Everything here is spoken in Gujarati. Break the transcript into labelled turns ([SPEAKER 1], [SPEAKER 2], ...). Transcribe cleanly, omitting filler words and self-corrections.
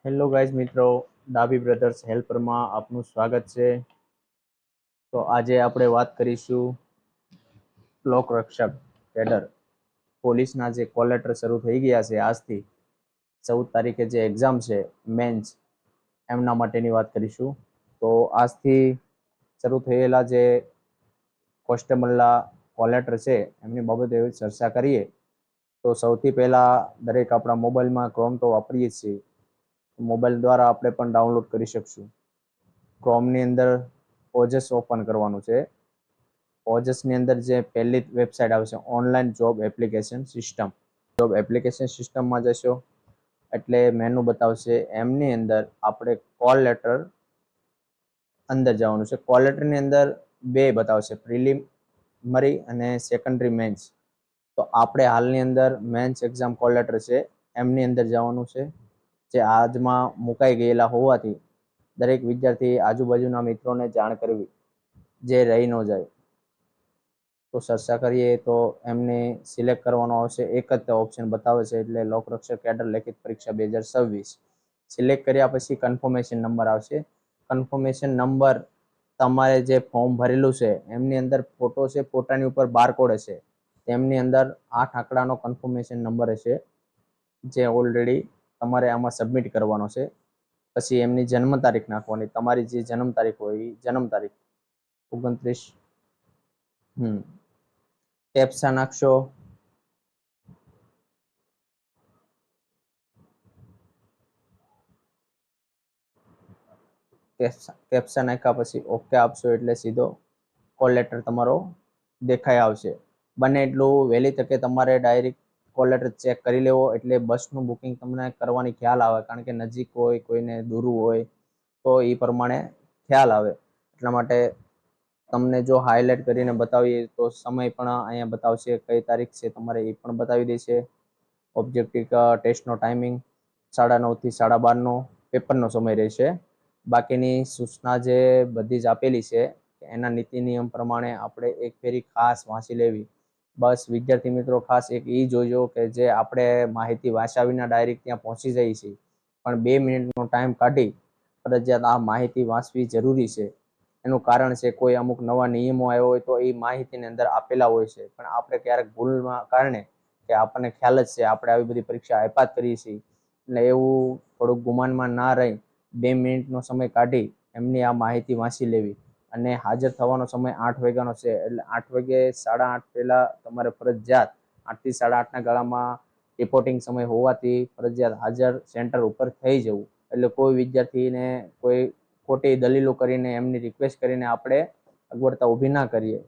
[SPEAKER 1] હેલો ગાઈઝ મિત્રો, ડાબી બ્રધર્સ હેલ્પરમાં આપનું સ્વાગત છે. તો આજે આપણે વાત કરીશું લોકરક્ષક કેડર પોલીસના જે કોલ લેટર શરૂ થઈ ગયા છે આજથી 14 તારીખે જે એક્ઝામ છે મેન્સ, એમના માટેની વાત કરીશું. તો આજથી શરૂ થયેલા જે કોન્સ્ટેબલના કોલ લેટર છે એમની બાબતે ચર્ચા કરીએ. તો સૌથી પહેલાં દરેક આપણા મોબાઈલમાં ક્રોમ તો વાપરીએ જ છીએ. મોબાઈલ દ્વારા આપણે પણ ડાઉનલોડ કરી શકશું. ક્રોમની અંદર ઓજસ ઓપન કરવાનું છે. ઓજસની અંદર જે પહેલી વેબસાઇટ આવશે online job application system. Job application સિસ્ટમમાં જશો એટલે મેનુ બતાવશે. એમની અંદર આપણે કોલ લેટર અંદર જવાનું છે. કોલ લેટરની અંદર બે બતાવશે, પ્રિલિમરી અને સેકન્ડરી મેન્સ. તો આપણે હાલની અંદર મેન્સ એક્ઝામ કોલ લેટર છે એમની અંદર જવાનું છે, જે આજમાં મુકાઈ ગયેલા હોવાથી દરેક વિદ્યાર્થી આજુબાજુના મિત્રોને જાણ કરવી, જે રહી ન જાય. તો ચર્ચા કરીએ તો એમને સિલેક્ટ કરવાનો આવશે. એક જ ઓપ્શન બતાવે છે એટલે લોકરક્ષક કેડર લેખિત પરીક્ષા 2026. સિલેક્ટ કર્યા પછી કન્ફર્મેશન નંબર આવશે. કન્ફર્મેશન નંબર તમારે જે ફોર્મ ભરેલું છે એમની અંદર ફોટો છે, ફોટાની ઉપર બારકોડ હશે. તેમની અંદર 8 આંકડાનો કન્ફર્મેશન નંબર હશે, જે ઓલરેડી તમારે આમાં સબમિટ કરવાનો છે. પછી એમની જન્મ તારીખ નાખવાની, તમારી જે જન્મ તારીખ હોય એ જન્મ તારીખ 29 કેપ્સા નાખશો. કેપ્સા નાખ્યા પછી ઓકે આપશો એટલે સીધો કોલ લેટર તમારો દેખાઈ આવશે. બને એટલું વહેલી તકે તમારે ડાયરેક્ટ કોલ લેટર ચેક કરી લેવો, એટલે બસનું બુકિંગ તમને કરવાની ખ્યાલ આવે. કારણ કે નજીક હોય, કોઈને દૂર હોય તો એ પ્રમાણે ખ્યાલ આવે. એટલા માટે તમને જો હાઇલાઇટ કરીને બતાવીએ તો સમય પણ અહીંયા બતાવશે, કઈ તારીખ છે તમારે એ પણ બતાવી દેશે. ઓબ્જેક્ટિવ ટેસ્ટનો ટાઈમિંગ 9:30 થી 12:30નો પેપરનો સમય રહેશે. બાકીની સૂચના જે બધી જ આપેલી છે એના નીતિ નિયમ પ્રમાણે આપણે એક ફેરી ખાસ વાંચી લેવી. બસ વિદ્યાર્થી મિત્રો ખાસ એક એ જોજો કે જે આપણે માહિતી વાંચ્યા વિના ડાયરેક્ટ ત્યાં પહોંચી જઈએ છીએ, પણ 2 મિનિટનો ટાઈમ કાઢી ફરજિયાત આ માહિતી વાંચવી જરૂરી છે. એનું કારણ છે કોઈ અમુક નવા નિયમો આવ્યો હોય તો એ માહિતીની અંદર આપેલા હોય છે, પણ આપણે ક્યારેક ભૂલના કારણે કે આપણને ખ્યાલ જ છે આપણે આવી બધી પરીક્ષા આપ્યા જ કરીએ છીએ, એટલે એવું થોડુંક ગુમાનમાં ના રહી 2 મિનિટનો સમય કાઢી એમની આ માહિતી વાંચી લેવી. અને હાજર થવાનો સમય 8 વાગ્યાનો છે, એટલે 8 વાગે 8:30 પહેલાં તમારે ફરજિયાત 8 થી 8:30ના ગાળામાં રિપોર્ટિંગ સમય હોવાથી ફરજિયાત હાજર સેન્ટર ઉપર થઈ જવું. એટલે કોઈ વિદ્યાર્થીને કોઈ ખોટી દલીલો કરીને એમની રિક્વેસ્ટ કરીને આપણે અગવડતા ઊભી ના કરીએ.